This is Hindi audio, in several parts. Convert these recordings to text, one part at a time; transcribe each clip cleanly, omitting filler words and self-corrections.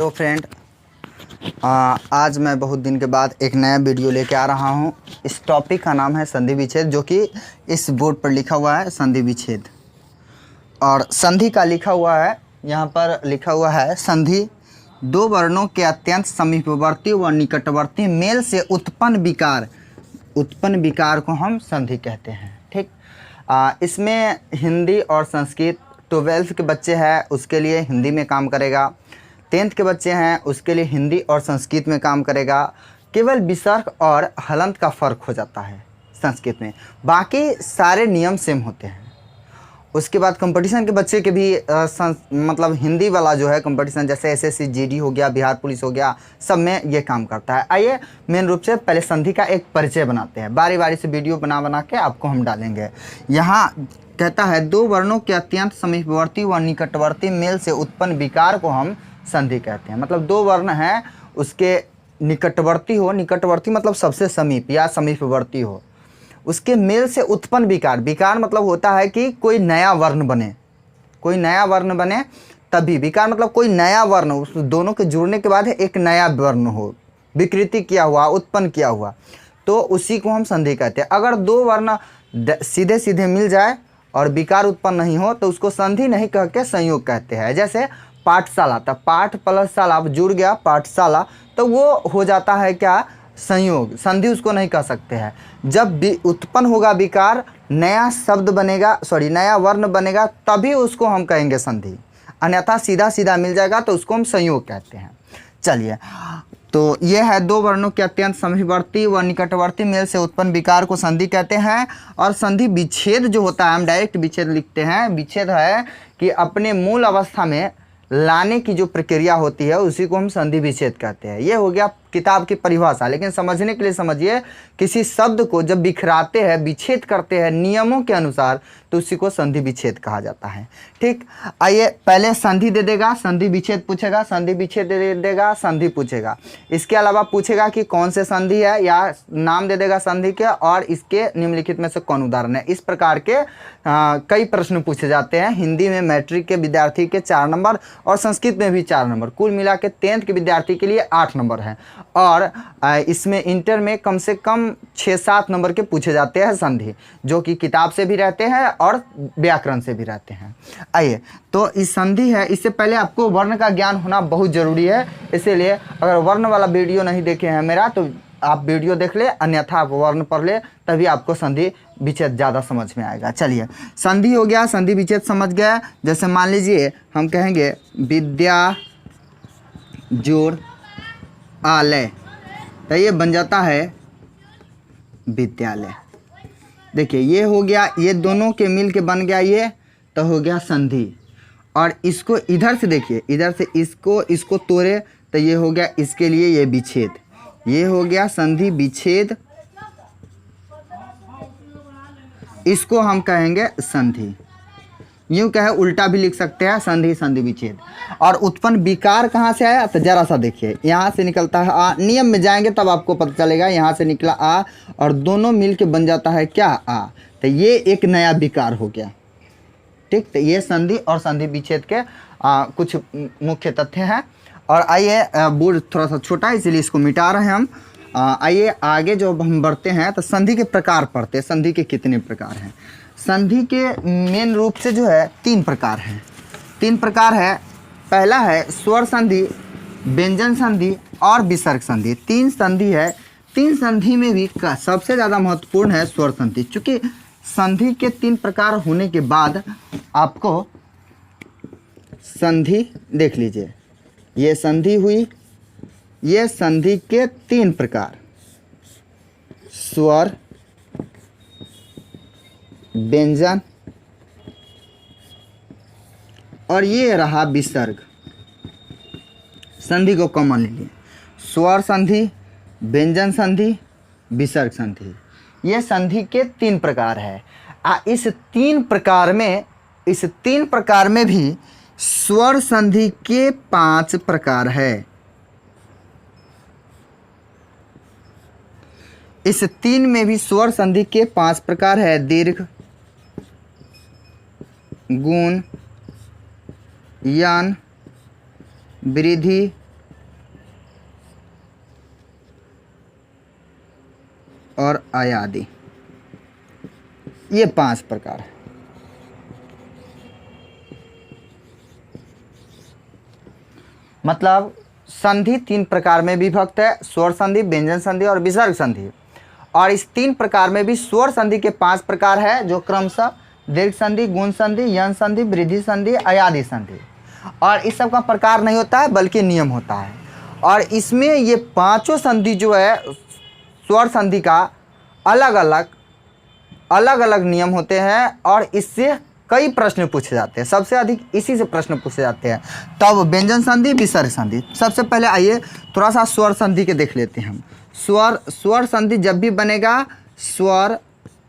हेलो फ्रेंड, आज मैं बहुत दिन के बाद एक नया वीडियो लेके आ रहा हूँ। इस टॉपिक का नाम है संधि विच्छेद, जो कि इस बोर्ड पर लिखा हुआ है संधि विच्छेद। और संधि का लिखा हुआ है, यहाँ पर लिखा हुआ है संधि दो वर्णों के अत्यंत समीपवर्ती व निकटवर्ती मेल से उत्पन्न विकार को हम संधि कहते हैं। ठीक, इसमें हिंदी और संस्कृत 12th के बच्चे हैं उसके लिए हिंदी में काम करेगा, 10th के बच्चे हैं उसके लिए हिंदी और संस्कृत में काम करेगा। केवल विसर्ग और हलंत का फ़र्क हो जाता है संस्कृत में, बाकी सारे नियम सेम होते हैं। उसके बाद कंपटीशन के बच्चे के भी मतलब हिंदी वाला जो है कंपटीशन, जैसे एसएससी जीडी हो गया, बिहार पुलिस हो गया, सब में ये काम करता है। आइए मेन रूप से पहले संधि का एक परिचय बनाते हैं, बारी बारी से वीडियो बना के आपको हम डालेंगे। यहाँ कहता है दो वर्णों के अत्यंत समीपवर्ती व निकटवर्ती मेल से उत्पन्न विकार को हम संधि कहते हैं। मतलब दो वर्ण हैं, उसके निकटवर्ती मतलब सबसे समीप या समीपवर्ती हो, उसके मेल से उत्पन्न विकार मतलब होता है कि कोई नया वर्ण बने, तभी विकार मतलब कोई नया वर्ण, उस दोनों के जुड़ने के बाद एक नया वर्ण हो, विकृति किया हुआ, उत्पन्न किया हुआ, तो उसी को हम संधि कहते हैं। अगर दो वर्ण सीधे सीधे मिल जाए और विकार उत्पन्न नहीं हो तो उसको संधि नहीं कह के संयोग कहते हैं। जैसे पाठशाला, तो पाठ प्लस शाला जुड़ गया पाठशाला, तो वो हो जाता है क्या, संयोग। संधि उसको नहीं कह सकते हैं। जब भी उत्पन्न होगा विकार, नया शब्द बनेगा, नया वर्ण बनेगा, तभी उसको हम कहेंगे संधि। अन्यथा सीधा सीधा मिल जाएगा तो उसको हम संयोग कहते हैं। चलिए, तो ये है दो वर्णों के अत्यंत समीपवर्ती व निकटवर्ती मेल से उत्पन्न विकार को संधि कहते हैं। और संधि विच्छेद जो होता है, हम डायरेक्ट विच्छेद लिखते हैं। विच्छेद है कि अपने मूल अवस्था में लाने की जो प्रक्रिया होती है उसी को हम संधि विच्छेद कहते हैं। ये हो गया किताब की परिभाषा, लेकिन समझने के लिए समझिए, किसी शब्द को जब बिखराते हैं, विच्छेद करते हैं नियमों के अनुसार, तो उसी को संधि विच्छेद कहा जाता है। ठीक, आइए पहले संधि दे देगा, संधि विच्छेद पूछेगा, संधि विच्छेद दे देगा, संधि पूछेगा। इसके अलावा पूछेगा कि कौन से संधि है, या नाम दे देगा संधि के, और इसके निम्नलिखित में से कौन उदाहरण है। इस प्रकार के कई प्रश्न पूछे जाते हैं। हिंदी में मैट्रिक के विद्यार्थी के 4 नंबर और संस्कृत में भी 4 नंबर, कुल मिला के 10th के विद्यार्थी के लिए 8 नंबर हैं। और इसमें इंटर में कम से कम 6-7 नंबर के पूछे जाते हैं संधि, जो कि किताब से भी रहते हैं और व्याकरण से भी रहते हैं। आइए, तो इस संधि है, इससे पहले आपको वर्ण का ज्ञान होना बहुत ज़रूरी है। इसीलिए अगर वर्ण वाला वीडियो नहीं देखे हैं मेरा, तो आप वीडियो देख ले, अन्यथा आप वर्ण पढ़ ले, तभी आपको संधि विच्छेद ज़्यादा समझ में आएगा। चलिए, संधि हो गया, संधि विच्छेद समझ गया। जैसे मान लीजिए हम कहेंगे विद्या जोड़ आलय, तो ये बन जाता है विद्यालय। देखिए ये हो गया, ये दोनों के मिल के बन गया, ये तो हो गया संधि। और इसको इधर से देखिए, इधर से इसको तोड़े तो ये हो गया, इसके लिए ये विच्छेद, ये हो गया संधि विच्छेद। इसको हम कहेंगे संधि। यूँ कहे उल्टा भी लिख सकते हैं, संधि संधि विच्छेद। और उत्पन्न विकार कहाँ से आया, तो जरा सा देखिए, यहाँ से निकलता है आ, नियम में जाएंगे तब आपको पता चलेगा। यहाँ से निकला आ और दोनों मिल के बन जाता है क्या, आ, तो ये एक नया विकार हो गया। ठीक, तो ये संधि और संधि विच्छेद के कुछ मुख्य तथ्य हैं। और आइए, बोर्ड थोड़ा सा छोटा है इसलिए इसको मिटा रहे हैं हम। आइए आगे जो हम बढ़ते हैं तो संधि के प्रकार पढ़ते हैं। संधि के कितने प्रकार हैं? संधि के मेन रूप से जो है 3 प्रकार हैं। 3 प्रकार है। पहला है स्वर संधि, व्यंजन संधि और विसर्ग संधि। 3 संधि है। 3 संधि में भी सबसे ज़्यादा महत्वपूर्ण है स्वर संधि। चूँकि संधि के 3 प्रकार होने के बाद आपको संधि देख लीजिए, ये संधि हुई, ये संधि के 3 प्रकार, स्वर, व्यंजन और ये रहा विसर्ग। संधि को कॉमन ले लिए, स्वर संधि, व्यंजन संधि, विसर्ग संधि। ये संधि के 3 प्रकार है। इस 3 प्रकार में भी स्वर संधि के 5 प्रकार है। इस 3 में भी स्वर संधि के 5 प्रकार है। दीर्घ, गुण, यन, वृद्धि और अयादि, ये 5 प्रकार है। मतलब संधि 3 प्रकार में विभक्त है, स्वर संधि, व्यंजन संधि और विसर्ग संधि। और इस 3 प्रकार में भी स्वर संधि के 5 प्रकार है, जो क्रमशः दीर्घ संधि, गुण संधि, यन संधि, वृद्धि संधि, अयादि संधि। और इस सब का प्रकार नहीं होता है बल्कि नियम होता है। और इसमें ये 5 संधि जो है स्वर संधि का अलग अलग नियम होते हैं और इससे कई प्रश्न पूछे जाते हैं। सबसे अधिक इसी से प्रश्न पूछे जाते हैं। तब व्यंजन संधि, विसर्ग संधि। सबसे पहले आइए थोड़ा सा स्वर संधि के देख लेते हैं हम। स्वर संधि जब भी बनेगा स्वर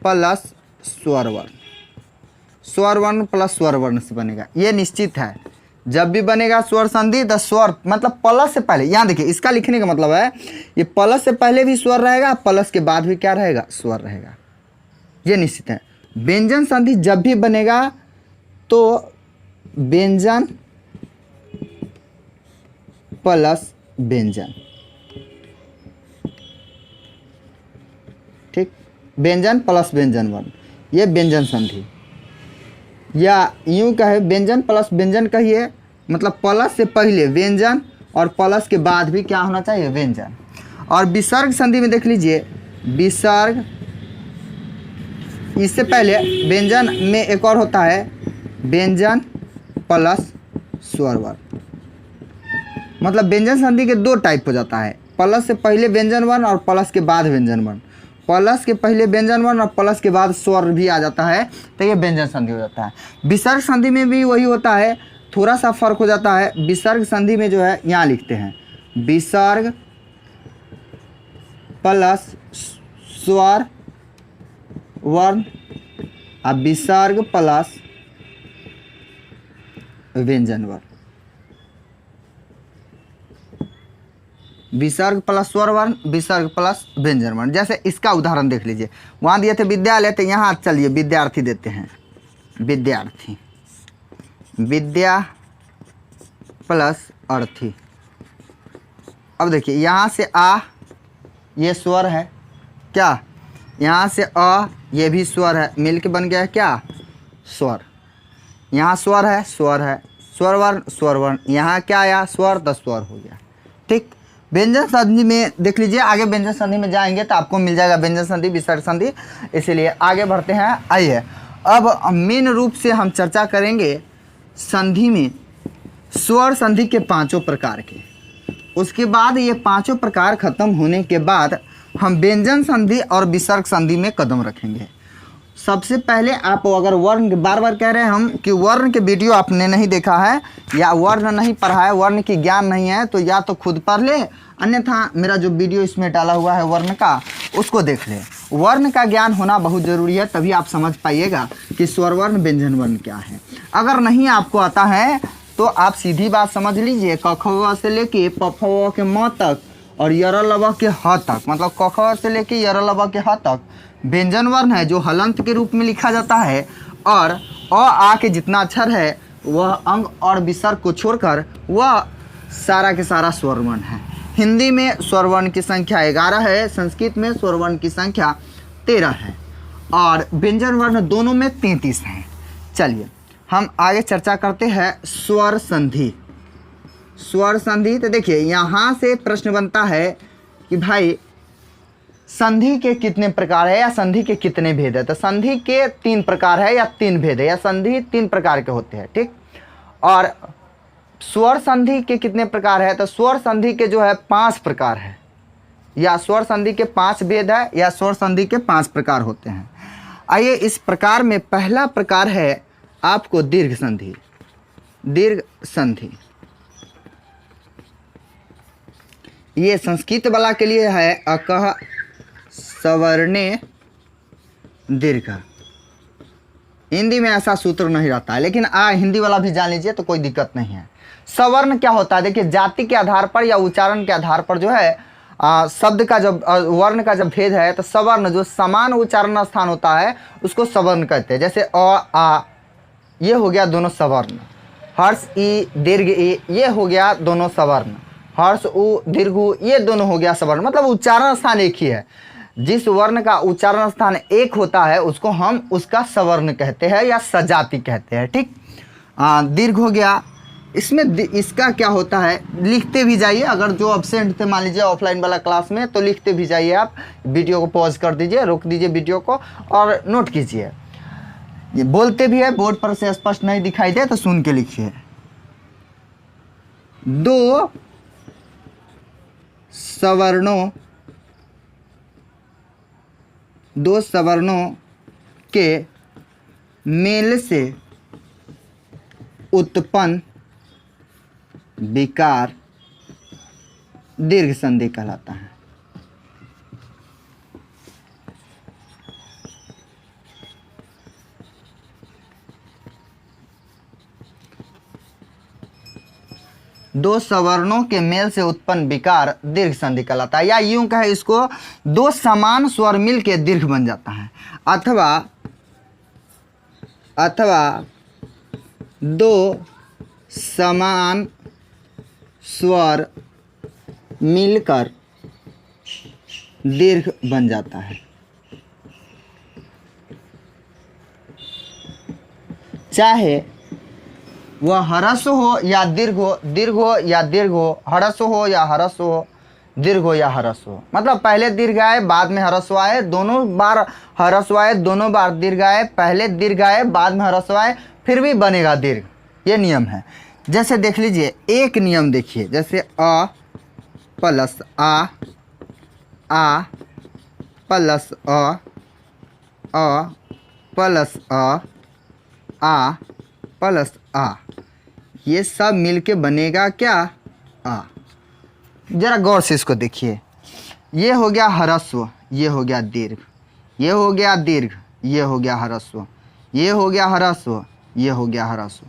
प्लस स्वर वर्ण, स्वर वर्ण प्लस स्वर वर्ण से बनेगा, ये निश्चित है। जब भी बनेगा स्वर संधि तो स्वर मतलब प्लस से पहले, यहाँ देखिए इसका लिखने का मतलब है ये प्लस से पहले भी स्वर रहेगा, प्लस के बाद भी क्या रहेगा, स्वर रहेगा, ये निश्चित है। व्यंजन संधि जब भी बनेगा तो व्यंजन प्लस व्यंजन, ठीक, व्यंजन प्लस व्यंजन वर्ण, ये व्यंजन संधि। या यूं कहे व्यंजन प्लस व्यंजन कहिए, मतलब प्लस से पहले व्यंजन और प्लस के बाद भी क्या होना चाहिए, व्यंजन। और विसर्ग संधि में देख लीजिए, विसर्ग इससे पहले व्यंजन में एक और होता है व्यंजन प्लस स्वर वर्ण। मतलब व्यंजन संधि के 2 टाइप हो जाता है, प्लस से पहले व्यंजन वर्ण और प्लस के बाद व्यंजन वर्ण। प्लस के पहले व्यंजन वर्ण और प्लस के बाद स्वर भी आ जाता है तो ये व्यंजन संधि हो जाता है। विसर्ग संधि में भी वही होता है, थोड़ा सा फर्क हो जाता है। विसर्ग संधि में जो है यहाँ लिखते हैं विसर्ग प्लस स्वर वर्ण और विसर्ग प्लस व्यंजन वर्ण, विसर्ग प्लस स्वर वर्ण, विसर्ग प्लस व्यंजन वर्ण। जैसे इसका उदाहरण देख लीजिए, वहाँ दिए थे विद्यालय, तो यहाँ चलिए विद्यार्थी देते हैं, विद्यार्थी, विद्या प्लस अर्थी। अब देखिए यहाँ से आ ये स्वर है क्या, यहाँ से अ ये भी स्वर है, मिलके बन गया है क्या, स्वर। यहाँ स्वर है, स्वर है, स्वर वर्ण, स्वर वर्ण, यहाँ क्या आया, स्वर, तो स्वर हो गया, ठीक। व्यंजन संधि में देख लीजिए, आगे व्यंजन संधि में जाएंगे तो आपको मिल जाएगा व्यंजन संधि, विसर्ग संधि, इसीलिए आगे बढ़ते हैं। आइए अब मेन रूप से हम चर्चा करेंगे संधि में स्वर संधि के 5 प्रकार के। उसके बाद ये 5 प्रकार खत्म होने के बाद हम व्यंजन संधि और विसर्ग संधि में कदम रखेंगे। सबसे पहले आप अगर वर्ण, बार बार कह रहे हैं हम कि वर्ण के वीडियो आपने नहीं देखा है या वर्ण नहीं पढ़ा है, वर्ण की ज्ञान नहीं है, तो या तो खुद पढ़ ले, अन्यथा मेरा जो वीडियो इसमें डाला हुआ है वर्ण का उसको देख ले। वर्ण का ज्ञान होना बहुत ज़रूरी है, तभी आप समझ पाइएगा कि स्वर वर्ण व्यंजन वर्ण क्या है। अगर नहीं आपको आता है तो आप सीधी बात समझ लीजिए, क ख ग से लेके प फ व के म तक और यर ल व के ह तक, मतलब क ख से लेके यर ल व के ह तक व्यंजन वर्ण है जो हलंत के रूप में लिखा जाता है। और अ आ के जितना अक्षर है वह अंग और विसर्ग को छोड़कर वह सारा के सारा स्वर वर्ण है। हिंदी में स्वर वर्ण की संख्या 11 है, संस्कृत में स्वर वर्ण की संख्या 13 है और व्यंजन वर्ण दोनों में 33 हैं। चलिए हम आगे चर्चा करते हैं स्वर संधि। स्वर संधि, तो देखिए यहाँ से प्रश्न बनता है कि भाई संधि के कितने प्रकार है या संधि के कितने भेद है। तो संधि के 3 प्रकार है या 3 भेद है, या संधि 3 प्रकार के होते हैं, ठीक। और स्वर संधि के कितने प्रकार है, तो स्वर संधि के जो है 5 प्रकार है, या स्वर संधि के 5 भेद है, या स्वर संधि के 5 प्रकार होते हैं। आइए इस प्रकार में पहला प्रकार है आपको दीर्घ संधि। दीर्घ संधि ये संस्कृत वाला के लिए है अकह सवर्णे दीर्घ। हिंदी में ऐसा सूत्र नहीं रहता है, लेकिन हिंदी वाला भी जान लीजिए तो कोई दिक्कत नहीं है। सवर्ण क्या होता है, देखिए जाति के आधार पर या उच्चारण के आधार पर जो है शब्द का जब वर्ण का जब भेद है तो सवर्ण जो समान उच्चारण स्थान होता है उसको सवर्ण कहते हैं। जैसे अ आ ये हो गया दोनों सवर्ण, हर्ष ई दीर्घ ई ये हो गया दोनों सवर्ण, हर्ष उ दीर्घ उ ये दोनों हो गया सवर्ण, मतलब उच्चारण स्थान एक ही है। जिस वर्ण का उच्चारण स्थान एक होता है उसको हम उसका सवर्ण कहते हैं या सजाति कहते हैं। ठीक, दीर्घ हो गया। इसमें इसका क्या होता है, लिखते भी जाइए। अगर जो अब्सेंट थे मान लीजिए ऑफलाइन वाला क्लास में, तो लिखते भी जाइए। आप वीडियो को पॉज कर दीजिए, रोक दीजिए वीडियो को और नोट कीजिए। ये बोलते भी है, बोर्ड पर से स्पष्ट नहीं दिखाई दे तो सुन के लिखिए। दो सवर्णों के मेल से उत्पन्न विकार दीर्घ संधि कहलाता है। दो सवर्णों के मेल से उत्पन्न विकार दीर्घ संधि कहलाता है, या यूं कहे इसको, दो समान स्वर मिल के दीर्घ बन जाता है, अथवा दो समान स्वर मिलकर दीर्घ बन जाता है। चाहे वह ह्रस्व हो या दीर्घ हो, दीर्घ हो या दीर्घ हो, ह्रस्व हो या ह्रस्व हो, दीर्घ हो या ह्रस्व हो। मतलब पहले दीर्घ आए बाद में ह्रस्व आए, दोनों बार ह्रस्व आए दोनों बार दीर्घ आए, पहले दीर्घ आए बाद में ह्रस्व आए, फिर भी बनेगा दीर्घ। ये नियम है। जैसे देख लीजिए, एक नियम देखिए, जैसे अ प्लस आ प्लस अ प्लस आ प्लस आ, ये सब मिलके बनेगा क्या, आ। जरा गौर से इसको देखिए, ये हो गया ह्रस्व, ये हो गया दीर्घ, ये हो गया दीर्घ, ये हो गया ह्रस्व, ये हो गया ह्रस्व, ये हो गया ह्रस्व,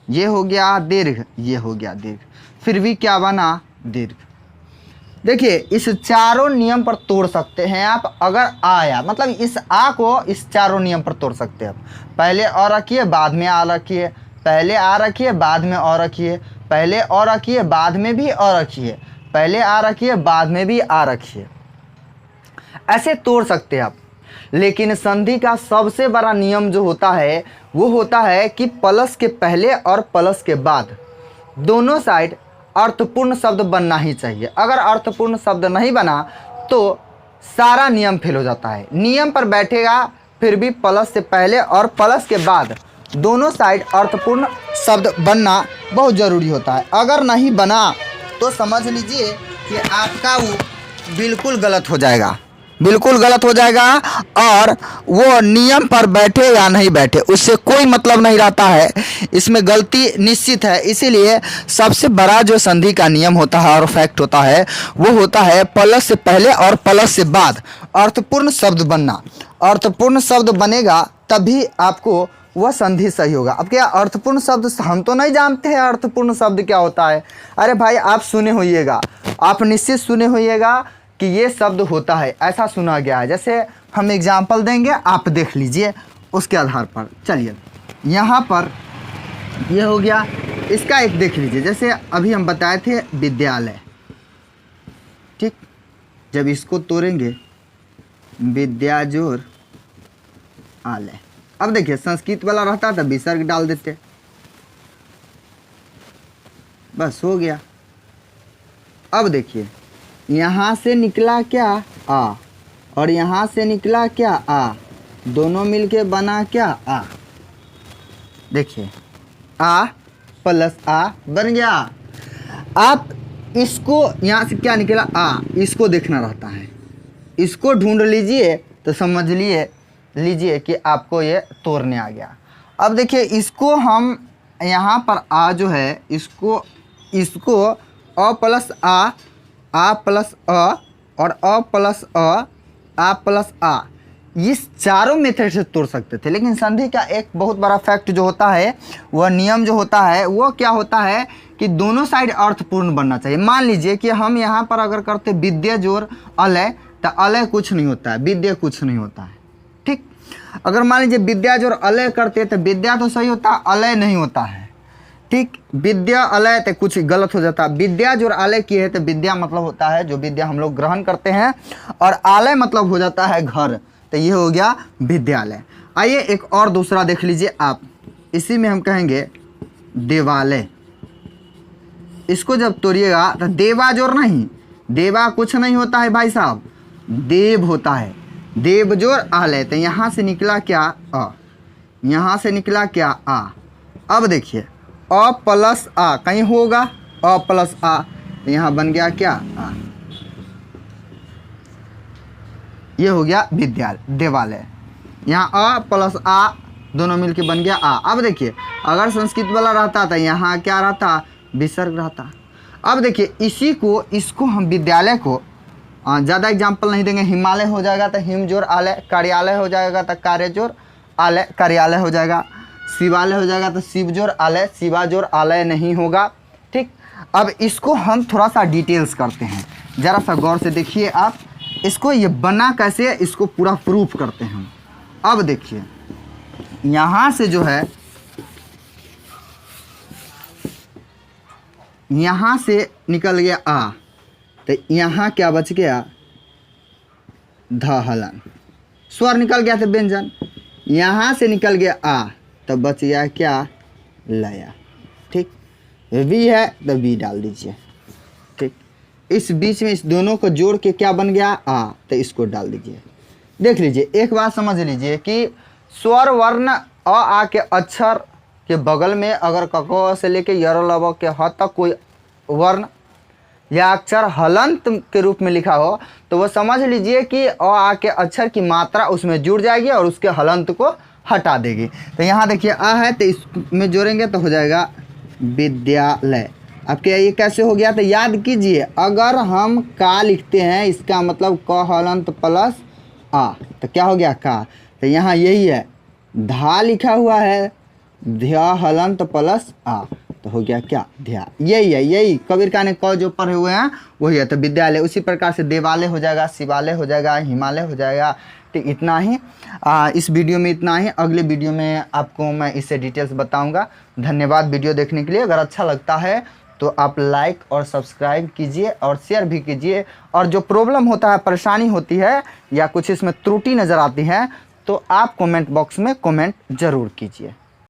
ये हो गया दीर्घ, ये हो गया दीर्घ, फिर भी क्या बना, दीर्घ। देखिए, इस चारों नियम पर तोड़ सकते हैं आप। अगर आया मतलब इस आ को इस चारों नियम पर तोड़ सकते हैं आप। पहले और रखिए बाद में आ रखिए, पहले आ रखिए बाद में और रखिए, पहले और रखिए बाद में भी और रखिए, पहले आ रखिए बाद में भी आ रखिए, ऐसे तोड़ सकते हैं आप। लेकिन संधि का सबसे बड़ा नियम जो होता है वो होता है कि प्लस के पहले और प्लस के बाद दोनों साइड अर्थपूर्ण शब्द बनना ही चाहिए। अगर अर्थपूर्ण शब्द नहीं बना तो सारा नियम फेल हो जाता है। नियम पर बैठेगा फिर भी प्लस से पहले और प्लस के बाद दोनों साइड अर्थपूर्ण शब्द बनना बहुत ज़रूरी होता है। अगर नहीं बना तो समझ लीजिए कि आपका वो बिल्कुल गलत हो जाएगा, बिल्कुल गलत हो जाएगा, और वो नियम पर बैठे या नहीं बैठे उससे कोई मतलब नहीं रहता है। इसमें गलती निश्चित है। इसीलिए सबसे बड़ा जो संधि का नियम होता है और फैक्ट होता है वो होता है प्लस से पहले और प्लस से बाद अर्थपूर्ण शब्द बनना। अर्थपूर्ण शब्द बनेगा तभी आपको वह संधि सही होगा। अब क्या अर्थपूर्ण शब्द हम तो नहीं जानते हैं अर्थपूर्ण शब्द क्या होता है। अरे भाई, आप सुने होइएगा, आप निश्चित सुने होइएगा कि ये शब्द होता है, ऐसा सुना गया है। जैसे हम एग्जाम्पल देंगे, आप देख लीजिए उसके आधार पर। चलिए, यहाँ पर ये हो गया, इसका एक देख लीजिए। जैसे अभी हम बताए थे विद्यालय, ठीक, जब इसको तोड़ेंगे विद्याजोर आलय। अब देखिए, संस्कृत वाला रहता तो विसर्ग डाल देते, बस हो गया। अब देखिए, यहाँ से निकला क्या, आ, और यहाँ से निकला क्या, आ, दोनों मिलके बना क्या, आ। देखिए, आ प्लस आ बन गया। आप इसको यहाँ से क्या निकला, आ, इसको देखना रहता है, इसको ढूंढ लीजिए तो समझ लीजिए कि आपको ये तोड़ने आ गया। अब देखिए, इसको हम यहाँ पर आ जो है, इसको अ प्लस आ प्लस अ और अ प्लस आ प्लस आ, इस चारों मेथड से तोड़ सकते थे। लेकिन संधि का एक बहुत बड़ा फैक्ट जो होता है, वह नियम जो होता है वो क्या होता है कि दोनों साइड अर्थपूर्ण बनना चाहिए। मान लीजिए कि हम यहाँ पर अगर करते विद्या जोड़ अलय, तो अलय कुछ नहीं होता है, विद्या कुछ नहीं होता है, ठीक। अगर मान लीजिए विद्या जोड़ अलय करते तो विद्या तो सही होता, अलय नहीं होता है। ठीक। विद्यालय तो कुछ गलत हो जाता, विद्या जो आलय की है तो विद्या मतलब होता है जो विद्या हम लोग ग्रहण करते हैं, और आलय मतलब हो जाता है घर, तो ये हो गया विद्यालय। आइए एक और दूसरा देख लीजिए आप, इसी में हम कहेंगे देवालय। इसको जब तोड़िएगा तो देवा जोर नहीं, देवा कुछ नहीं होता है भाई साहब, देव होता है, देव जोर आलय। तो यहाँ से निकला क्या अ, यहाँ से निकला क्या आ। अब देखिए अ प्लस आ कहीं होगा, अ प्लस आ, तो यहाँ बन गया क्या आ, ये हो गया विद्यालय, देवालय। यहाँ अ प्लस आ दोनों मिलके बन गया आ। अब देखिए अगर संस्कृत वाला रहता तो यहाँ क्या रहता, विसर्ग रहता। अब देखिए इसी को, इसको हम विद्यालय को ज़्यादा एग्जाम्पल नहीं देंगे, हिमालय हो जाएगा तो हिम जोर आलय, कार्यालय हो जाएगा तो कार्य जोर आलय, कार्यालय हो जाएगा, शिवालय हो जाएगा तो शिव जोर आलय, शिवा जोर आलय नहीं होगा। ठीक। अब इसको हम थोड़ा सा डिटेल्स करते हैं, ज़रा सा गौर से देखिए आप इसको, ये बना कैसे है इसको पूरा प्रूफ करते हैं हम। अब देखिए यहाँ से जो है, यहाँ से निकल गया आ, तो यहाँ क्या बच गया, ध हलन, स्वर निकल गया था व्यंजन। यहाँ से निकल गया आ, तब बच गया क्या, लया। ठीक। वी है तो वी डाल दीजिए। ठीक। इस बीच में इस दोनों को जोड़ के क्या बन गया, आ, तो इसको डाल दीजिए। देख लीजिए एक बात समझ लीजिए कि स्वर वर्ण अ आ के अक्षर के बगल में अगर कको से लेके यर लव के ह तक कोई वर्ण या अक्षर हलंत के रूप में लिखा हो, तो वो समझ लीजिए कि अ आ के अक्षर की मात्रा उसमें जुड़ जाएगी और उसके हलंत को हटा देगी। तो यहाँ देखिए आ है तो इसमें जोड़ेंगे तो हो जाएगा विद्यालय। अब क्या ये कैसे हो गया, तो याद कीजिए अगर हम का लिखते हैं इसका मतलब क हलंत प्लस आ, तो क्या हो गया का। तो यहाँ यही है, धा लिखा हुआ है, ध्या हलंत प्लस आ, तो हो गया क्या, ध्या। यही है, यही कबीर का ने क जो पढ़े हुए हैं वही है, तो विद्यालय। उसी प्रकार से देवालय हो जाएगा, शिवालय हो जाएगा, हिमालय हो जाएगा। ठीक, इतना ही इस वीडियो में इतना ही। अगले वीडियो में आपको मैं इससे डिटेल्स बताऊंगा। धन्यवाद वीडियो देखने के लिए। अगर अच्छा लगता है तो आप लाइक और सब्सक्राइब कीजिए और शेयर भी कीजिए। और जो प्रॉब्लम होता है, परेशानी होती है या कुछ इसमें त्रुटि नज़र आती है तो आप कमेंट बॉक्स में कमेंट ज़रूर कीजिए।